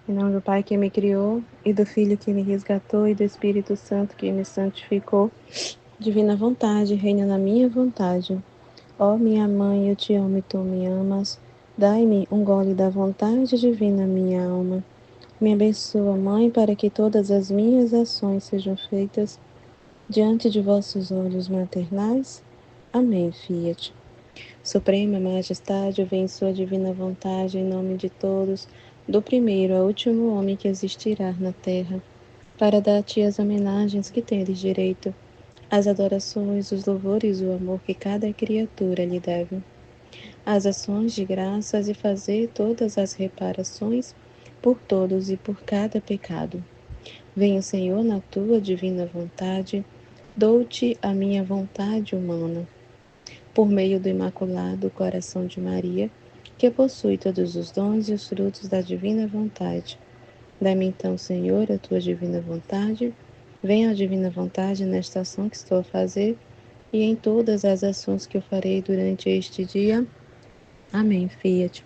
Em nome do Pai que me criou, e do Filho que me resgatou, e do Espírito Santo que me santificou, divina vontade, reina na minha vontade. Ó minha mãe, eu te amo e tu me amas. Dai-me um gole da vontade divina, minha alma. Me abençoa, Mãe, para que todas as minhas ações sejam feitas diante de vossos olhos maternais. Amém, Fiat. Suprema Majestade, eu venho em sua divina vontade, em nome de todos, do primeiro ao último homem que existirá na terra, para dar a ti as homenagens que tendes direito, as adorações, os louvores e o amor que cada criatura lhe deve, as ações de graças e fazer todas as reparações por todos e por cada pecado. Venha, Senhor, na tua divina vontade, dou-te a minha vontade humana por meio do Imaculado Coração de Maria, que possui todos os dons e os frutos da divina vontade. Dai-me então, Senhor, a tua divina vontade. Venha a divina vontade nesta ação que estou a fazer e em todas as ações que eu farei durante este dia. Amém, Fiat.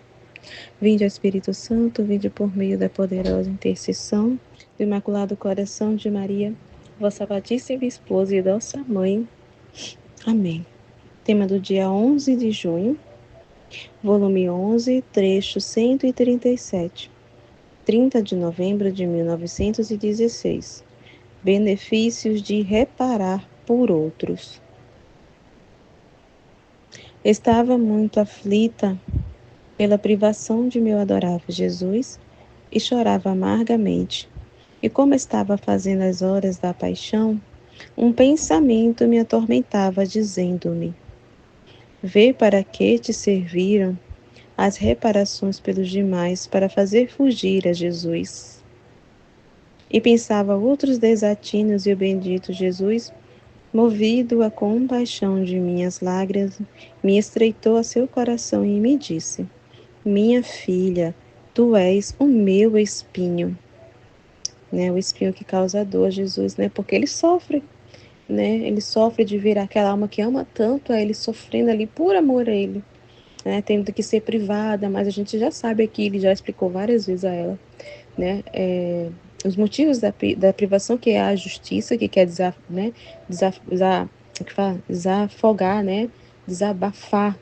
Vinde, Espírito Santo, vinde por meio da poderosa intercessão do Imaculado Coração de Maria, vossa amadíssima esposa e nossa mãe. Amém. Tema do dia 11 de junho, volume 11, trecho 137, 30 de novembro de 1916. Benefícios de reparar por outros. Estava muito aflita pela privação de meu adorável Jesus e chorava amargamente. E como estava fazendo as horas da paixão, um pensamento me atormentava, dizendo-me: vê para que te serviram as reparações pelos demais para fazer fugir a Jesus. E pensava outros desatinos e o bendito Jesus, movido à compaixão de minhas lágrimas, me estreitou a seu coração e me disse: minha filha, tu és o meu espinho. Né, o espinho que causa dor a Jesus, né? Porque ele sofre, né? Ele sofre de ver aquela alma que ama tanto a ele sofrendo ali por amor a ele, né? Tendo que ser privada, mas a gente já sabe aqui, ele já explicou várias vezes a ela, né? Os motivos da privação, que é a justiça, que quer desafogar, né? Desabafar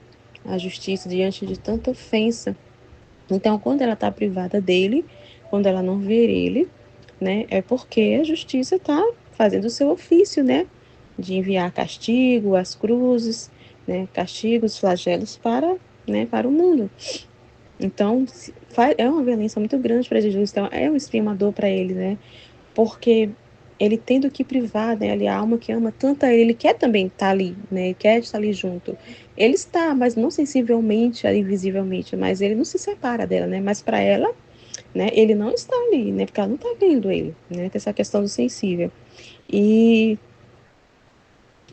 a justiça diante de tanta ofensa. Então, quando ela está privada dele, quando ela não vê ele, né, é porque a justiça está fazendo o seu ofício, né, de enviar castigo, as cruzes, né, castigos, flagelos para o mundo. Então, é uma violência muito grande para Jesus, então é um extremador para ele, né, porque ele tendo que privar, né, ali a alma que ama tanto a ele, ele quer também estar ali, né, ele quer estar ali junto. Ele está, mas não sensivelmente, ali visivelmente, mas ele não se separa dela, né, mas para ela, né, ele não está ali, né, porque ela não está vendo ele, né, tem essa questão do sensível.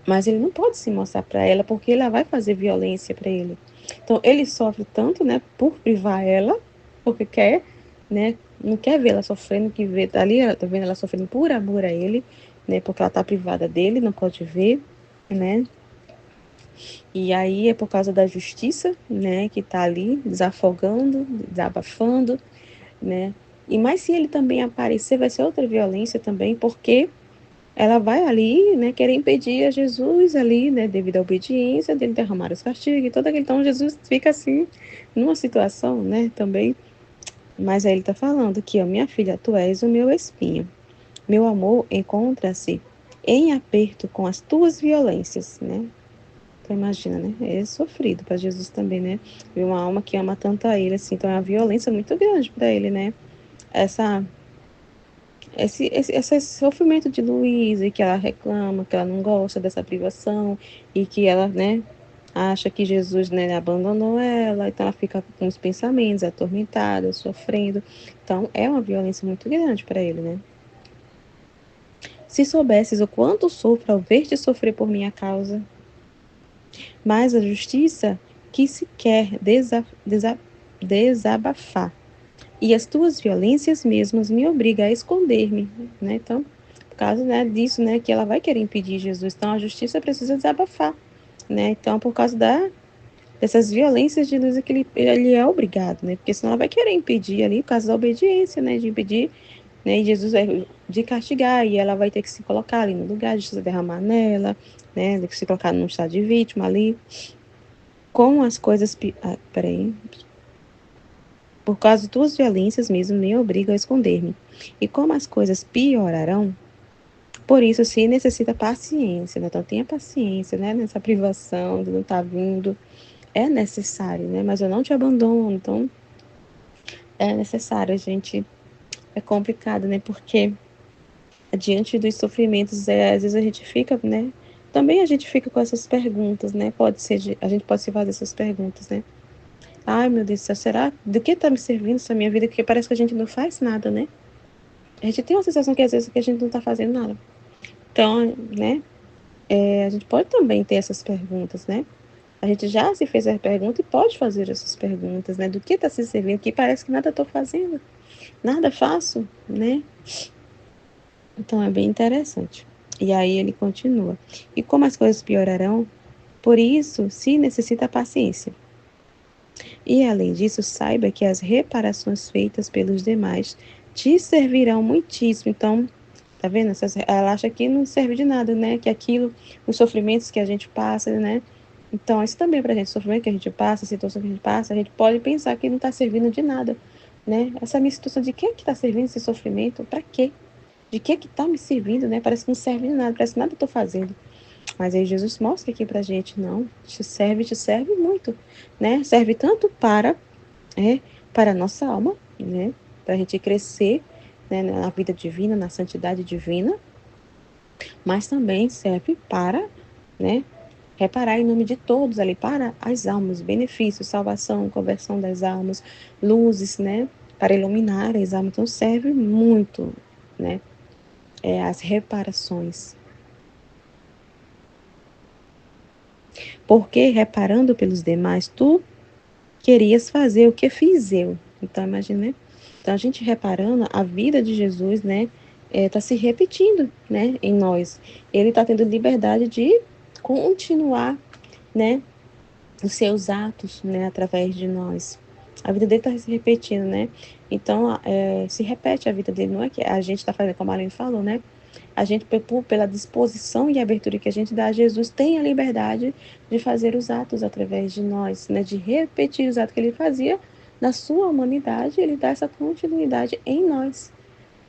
Mas ele não pode se mostrar para ela, porque ela vai fazer violência para ele. Então, ele sofre tanto, né, por privar ela, porque quer, né, não quer ver ela sofrendo, que vê ali, ela tá vendo ela sofrendo por amor a ele, né, porque ela tá privada dele, não pode ver, né. E aí é por causa da justiça, né, que tá ali desafogando, desabafando, né. E mas se ele também aparecer, vai ser outra violência também, porque ela vai ali, né, querer impedir a Jesus ali, né, devido à obediência dele derramar os castigos e todo aquele. Então, Jesus fica assim, numa situação, né, também. Mas aí ele está falando que, ó, minha filha, tu és o meu espinho. Meu amor encontra-se em aperto com as tuas violências, né? Então, imagina, né? É sofrido para Jesus também, né? Ver uma alma que ama tanto a ele, assim. Então, é uma violência muito grande para ele, né? Essa esse sofrimento de Luísa, e que ela reclama, que ela não gosta dessa privação, e que ela, né, acha que Jesus, né, abandonou ela, então ela fica com os pensamentos atormentada, sofrendo. Então, é uma violência muito grande para ele, né? Se soubesses o quanto sofro ao ver-te sofrer por minha causa, mas a justiça que se quer desabafar, e as tuas violências mesmas me obrigam a esconder-me, né? Então, por causa, né, disso, né, que ela vai querer impedir Jesus. Então, a justiça precisa desabafar, né? Então, por causa dessas violências de luz que ele é obrigado, né? Porque senão ela vai querer impedir ali, por causa da obediência, né? De impedir, né? E Jesus é de castigar, e ela vai ter que se colocar ali no lugar, de se derramar nela, né? De se colocar num estado de vítima ali. Como as coisas... peraí. Por causa de tuas violências mesmo, me obrigo a esconder-me. E como as coisas piorarão, por isso se necessita paciência, né? Então tenha paciência, né? Nessa privação de não estar vindo. É necessário, né? Mas eu não te abandono. Então é necessário, a gente. É complicado, né? Porque diante dos sofrimentos, às vezes a gente fica, né? Também a gente fica com essas perguntas, né? A gente pode se fazer essas perguntas, né? Ai, meu Deus do céu, será? Do que tá me servindo essa minha vida? Porque parece que a gente não faz nada, né? A gente tem uma sensação que às vezes que a gente não tá fazendo nada. Então, né? A gente pode também ter essas perguntas, né? A gente já se fez a pergunta e pode fazer essas perguntas, né? Do que está se servindo, que parece que nada estou fazendo, nada faço, né? Então é bem interessante. E aí ele continua. E como as coisas piorarão, por isso se necessita paciência. E além disso, saiba que as reparações feitas pelos demais te servirão muitíssimo. Então, tá vendo? Ela acha que não serve de nada, né? Que aquilo, os sofrimentos que a gente passa, né? Então, isso também é pra gente, o sofrimento que a gente passa, a situação que a gente passa, a gente pode pensar que não está servindo de nada, né? Essa minha situação, de que está servindo esse sofrimento? Para quê? De que está me servindo, né? Parece que não serve de nada, parece que nada estou fazendo. Mas aí Jesus mostra aqui pra gente, não, te serve muito, né? Serve tanto é, para a nossa alma, né? Para a gente crescer, né, na vida divina, na santidade divina, mas também serve para, né, reparar em nome de todos ali, para as almas, benefícios, salvação, conversão das almas, luzes, né, para iluminar as almas. Então serve muito, né, as reparações. Porque reparando pelos demais, tu querias fazer o que fiz eu. Então, imagina, né? Então, a gente reparando, a vida de Jesus, né, está se repetindo, né, em nós. Ele está tendo liberdade de continuar, né, os seus atos, né, através de nós. A vida dele está se repetindo, né? Então, se repete a vida dele. Não é que a gente está fazendo, como a Aline falou, né? A gente, pela disposição e abertura que a gente dá a Jesus, tem a liberdade de fazer os atos através de nós, né? De repetir os atos que ele fazia na sua humanidade, ele dá essa continuidade em nós,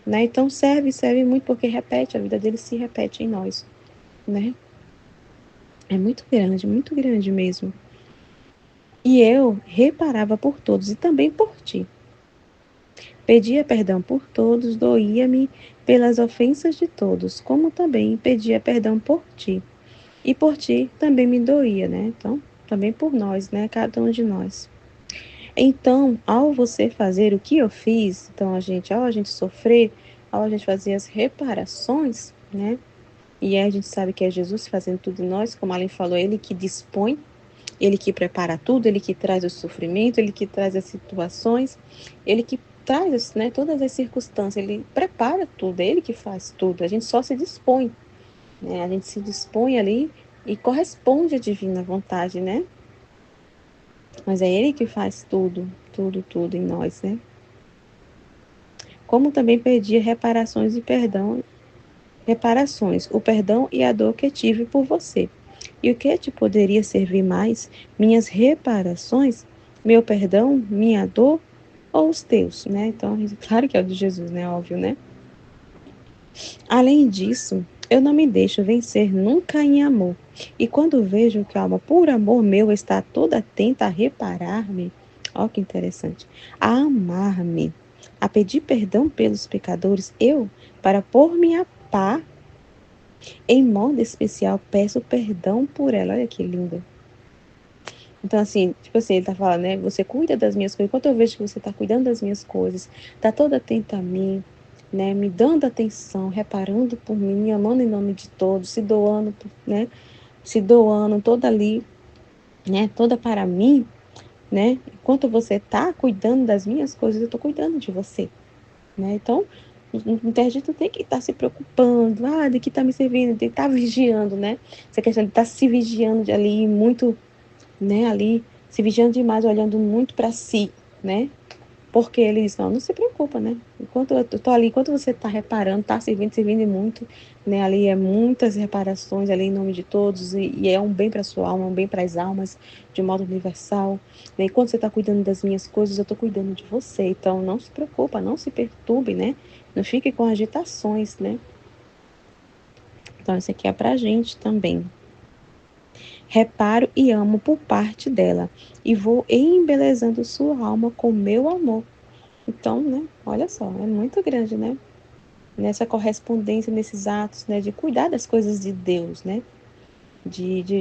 né? Então serve muito porque repete, a vida dele se repete em nós, né? É muito grande mesmo. E eu reparava por todos e também por ti. Pedia perdão por todos, doía-me pelas ofensas de todos, como também pedia perdão por ti. E por ti também me doía, né? Então, também por nós, né? Cada um de nós. Então, ao você fazer o que eu fiz, então ao a gente sofrer, ao a gente fazer as reparações, né? E aí a gente sabe que é Jesus fazendo tudo em nós, como a Aline falou, ele que dispõe, ele que prepara tudo, ele que traz o sofrimento, ele que traz as situações, ele que traz, né, todas as circunstâncias, ele prepara tudo, é ele que faz tudo, a gente só se dispõe, né? A gente se dispõe ali e corresponde à divina vontade, né? Mas é ele que faz tudo, tudo, tudo em nós, né? Como também pedir reparações e perdão, reparações, o perdão e a dor que tive por você. E o que te poderia servir mais? Minhas reparações, meu perdão, minha dor ou os teus, né? Então, claro que é o de Jesus, né? Óbvio, né? Além disso, eu não me deixo vencer nunca em amor. E quando vejo que a alma, por amor meu, está toda atenta a reparar-me, ó que interessante, a amar-me, a pedir perdão pelos pecadores, eu, para pôr-me a par, em modo especial, peço perdão por ela. Olha que lindo. Então, assim, tipo assim, ele tá falando, né? Você cuida das minhas coisas. Enquanto eu vejo que você tá cuidando das minhas coisas, tá toda atenta a mim, né? Me dando atenção, reparando por mim, me amando em nome de todos, se doando, né? Se doando toda ali, né? Toda para mim, né? Enquanto você tá cuidando das minhas coisas, eu tô cuidando de você, né? Então, a gente não tem que estar se preocupando, de que tá me servindo, de estar vigiando, né? Essa questão de estar se vigiando de ali muito, né? Ali se vigiando demais, olhando muito para si, né? Porque eles não se preocupa, né? Enquanto eu tô ali, enquanto você tá reparando, tá servindo e muito, né? Ali é muitas reparações ali em nome de todos e é um bem para sua alma, um bem para as almas de modo universal. Né? Enquanto você tá cuidando das minhas coisas, eu tô cuidando de você. Então não se preocupa, não se perturbe, né? Não fique com agitações, né? Então isso aqui é pra gente também. Reparo e amo por parte dela e vou embelezando sua alma com meu amor. Então, né? Olha só, é muito grande, né? Nessa correspondência, nesses atos, né? De cuidar das coisas de Deus, né?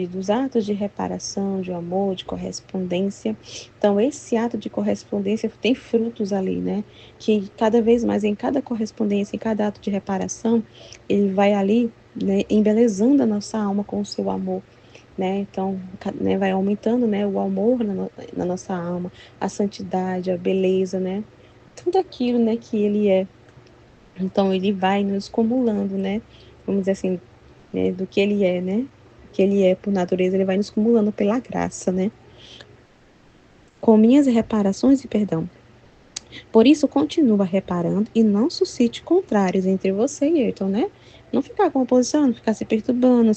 Dos atos de reparação, de amor, de correspondência. Então, esse ato de correspondência tem frutos ali, né? Que cada vez mais, em cada correspondência, em cada ato de reparação, ele vai ali, né? Embelezando a nossa alma com o seu amor. Né? Então, né, vai aumentando, né, o amor na nossa alma, a santidade, a beleza, né? Tudo aquilo, né, que ele é. Então, ele vai nos cumulando, né? Vamos dizer assim, né, do que ele é, né? O que ele é por natureza, ele vai nos cumulando pela graça, né? Com minhas reparações e perdão. Por isso, continua reparando e não suscite contrários entre você e Ayrton, né? Não ficar com oposição, não ficar se perturbando,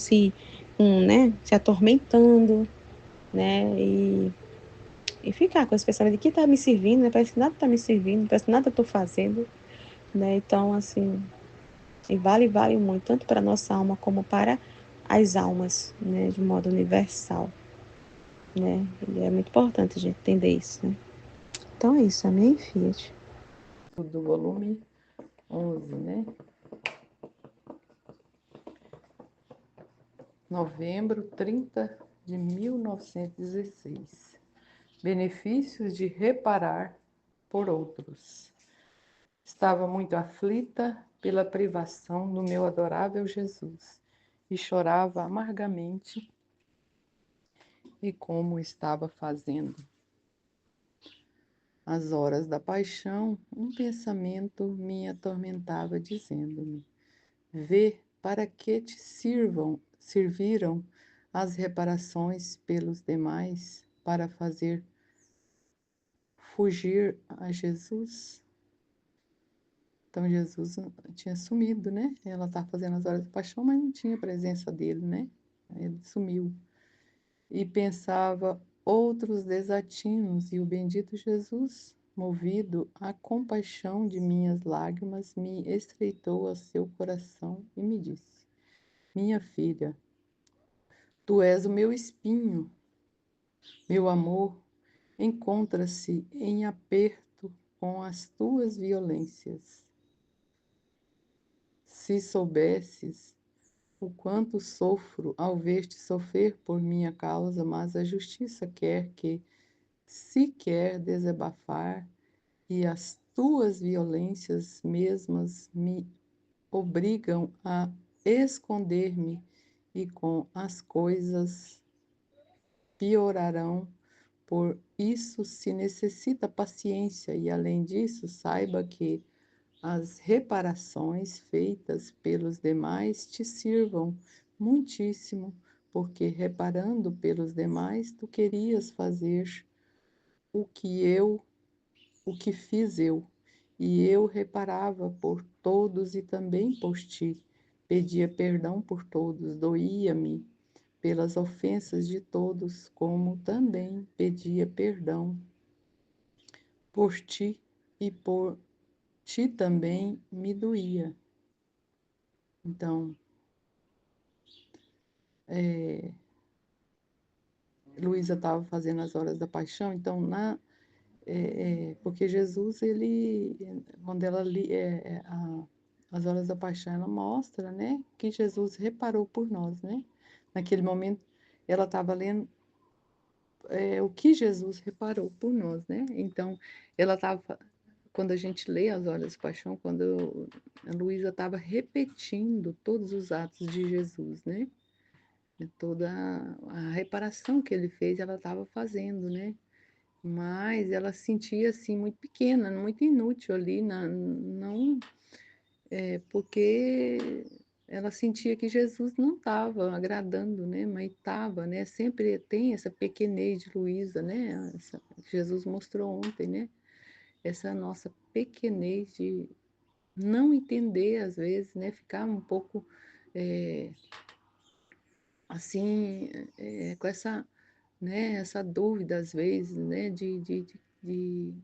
né, se atormentando, né? E ficar com esse pensamento de que tá me servindo, né? Parece que nada tá me servindo, parece que nada eu tô fazendo, né? Então, assim, e vale muito, tanto para a nossa alma como para as almas, né? De modo universal, né? E é muito importante a gente entender isso, né? Então é isso, amém, Fiat? Do volume 11, né? Novembro 30 de 1916. Benefícios de reparar por outros. Estava muito aflita pela privação do meu adorável Jesus e chorava amargamente e como estava fazendo. Às horas da paixão, um pensamento me atormentava, dizendo-me: vê para que te serviram as reparações pelos demais, para fazer fugir a Jesus. Então Jesus tinha sumido, né? Ela estava fazendo as horas da paixão, mas não tinha presença dele, né? Ele sumiu. E pensava outros desatinos, e o bendito Jesus, movido à compaixão de minhas lágrimas, me estreitou a seu coração e me disse: minha filha, tu és o meu espinho, meu amor encontra-se em aperto com as tuas violências. Se soubesses o quanto sofro ao ver-te sofrer por minha causa, mas a justiça quer que, se quer desabafar, e as tuas violências mesmas me obrigam a esconder-me, e com as coisas piorarão. Por isso se necessita paciência, e além disso, saiba que as reparações feitas pelos demais te sirvam muitíssimo, porque reparando pelos demais, tu querias fazer o que eu, o que fiz eu, e eu reparava por todos e também por ti, pedia perdão por todos, doía-me pelas ofensas de todos, como também pedia perdão por ti, e por ti também me doía. Então, Luísa estava fazendo as horas da paixão, então, porque Jesus, ele, quando ela li as horas da paixão, ela mostra, né, que Jesus reparou por nós, né? Naquele momento, ela estava lendo o que Jesus reparou por nós, né? Então, ela estava, quando a gente lê as horas de paixão, quando a Luísa estava repetindo todos os atos de Jesus, né? Toda a reparação que ele fez, ela estava fazendo, né? Mas ela se sentia assim muito pequena, muito inútil ali, não, porque ela sentia que Jesus não estava agradando, né, mas estava, né, sempre tem essa pequenez de Luísa, né, essa Jesus mostrou ontem, né, essa nossa pequenez de não entender às vezes, né, ficar um pouco, eh, assim, com essa, né, essa dúvida às vezes, né,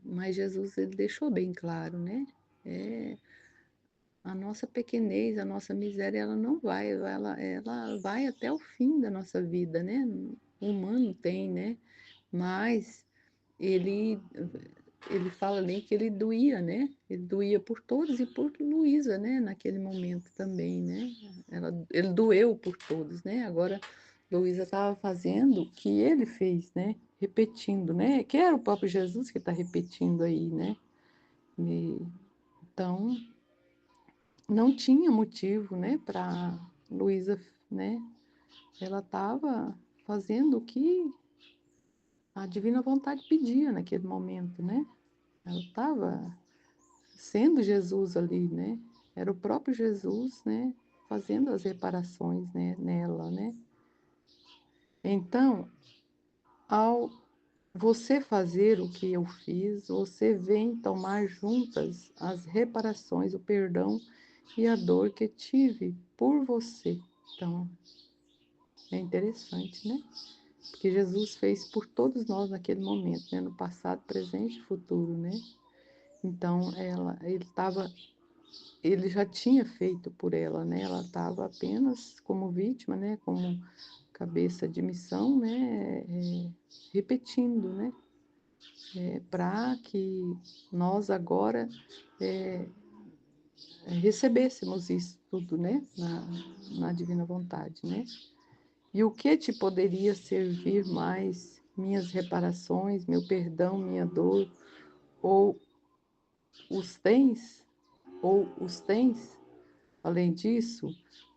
mas Jesus ele deixou bem claro, né, eh a nossa pequenez, a nossa miséria, ela não vai, ela vai até o fim da nossa vida, né. O humano tem, né, mas ele ele fala ali que ele doía, né, ele doía por todos e por Luísa, né, naquele momento também, né. Ele doeu por todos, né, agora Luísa estava fazendo o que ele fez, né, repetindo, né, que era o próprio Jesus que está repetindo aí, né. E então não tinha motivo, né, para Luísa, né, ela estava fazendo o que a divina vontade pedia naquele momento, né. Ela estava sendo Jesus ali, né, era o próprio Jesus, né, fazendo as reparações, né, nela, né. Então, ao você fazer o que eu fiz, você vem tomar juntas as reparações, o perdão e a dor que tive por você. Então, é interessante, né? Porque Jesus fez por todos nós naquele momento, né? No passado, presente e futuro, né? Então, ele já tinha feito por ela, né? Ela estava apenas como vítima, né? Como cabeça de missão, né? Repetindo, né? Para que nós agora é, recebêssemos isso tudo, né? Na divina vontade, né? E o que te poderia servir mais? Minhas reparações, meu perdão, minha dor, ou os tens, ou os tens? Além disso,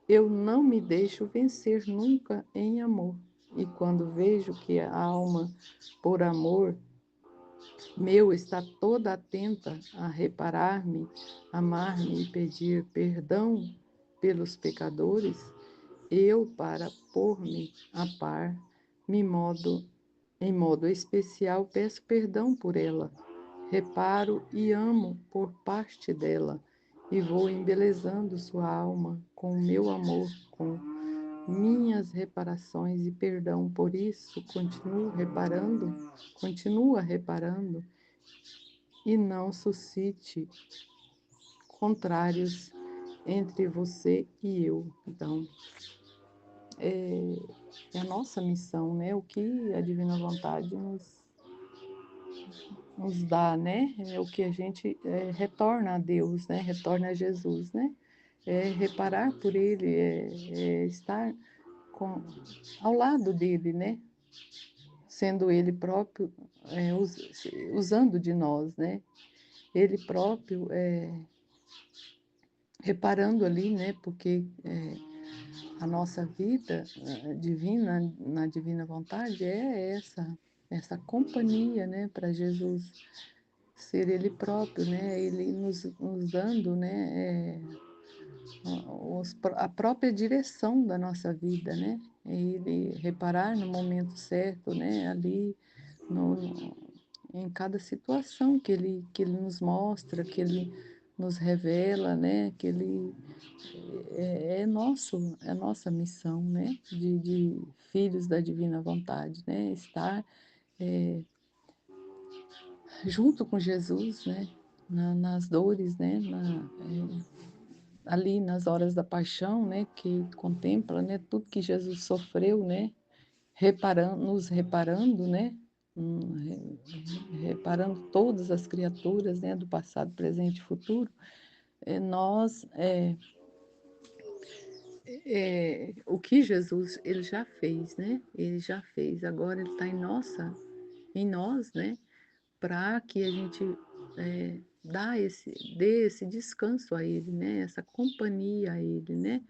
eu não me deixo vencer nunca em amor. E quando vejo que a alma, por amor meu, está toda atenta a reparar-me, amar-me e pedir perdão pelos pecadores, eu, para pôr-me a par, em modo especial, peço perdão por ela, reparo e amo por parte dela, e vou embelezando sua alma com o meu amor, com minhas reparações e perdão. Por isso, continua reparando, e não suscite contrários entre você e eu. Então, é a nossa missão, né? O que a divina vontade nos dá, né? É o que a gente retorna a Deus, né? Retorna a Jesus, né? É reparar por Ele, é estar com, ao lado dele, né? Sendo Ele próprio, usando de nós, né? Ele próprio reparando ali, né? Porque a nossa vida divina, na divina vontade, é essa companhia, né? Para Jesus ser Ele próprio, né? Ele nos dando, né? A própria direção da nossa vida, né? Ele reparar no momento certo, né? Ali no, em cada situação que ele nos mostra, que ele nos revela, né? Que ele é nossa missão, né? De filhos da divina vontade, né? Estar junto com Jesus, né? Nas dores, né? Ali nas horas da paixão, né? Que contempla, né? Tudo que Jesus sofreu, né? Nos reparando, né? Reparando todas as criaturas, né? Do passado, presente e futuro. Nós o que Jesus ele já fez, né? Ele já fez. Agora ele está em nós, né? Para que a gente dê esse descanso a Ele, né? Essa companhia a Ele, né?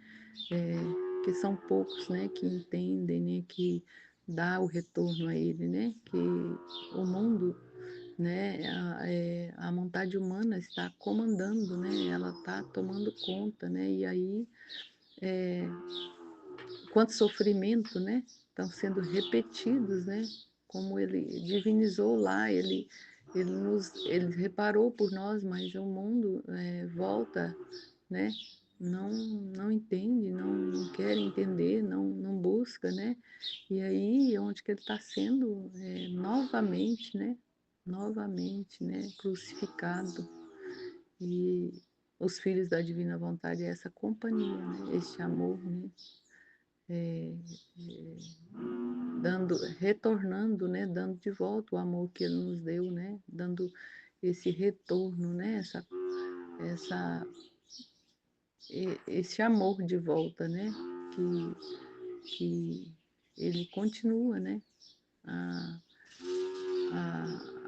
Que são poucos, né? Que entendem, né? Que dá o retorno a Ele, né? Que o mundo, né? A vontade humana está comandando, né? Ela está tomando conta, né? E aí quanto sofrimento, né, estão sendo repetidos, né, como ele divinizou lá, ele reparou por nós, mas o mundo, volta, né, não entende, não quer entender, não busca, né, e aí é onde que ele está sendo, novamente, né, crucificado. E os filhos da divina vontade é essa companhia, né, este amor, né, eh retornando, né, dando de volta o amor que ele nos deu, né, dando esse retorno, né, essa esse amor de volta, né, que ele continua, né, a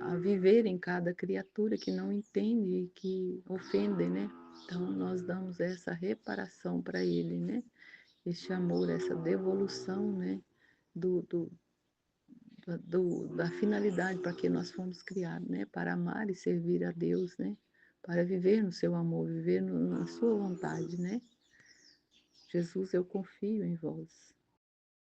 a viver em cada criatura que não entende e que ofende, né. Então nós damos essa reparação para ele, né, este amor, essa devolução, né, do da finalidade para que nós fomos criados, né, para amar e servir a Deus, né, para viver no seu amor, viver na sua vontade, né. Jesus, eu confio em vós.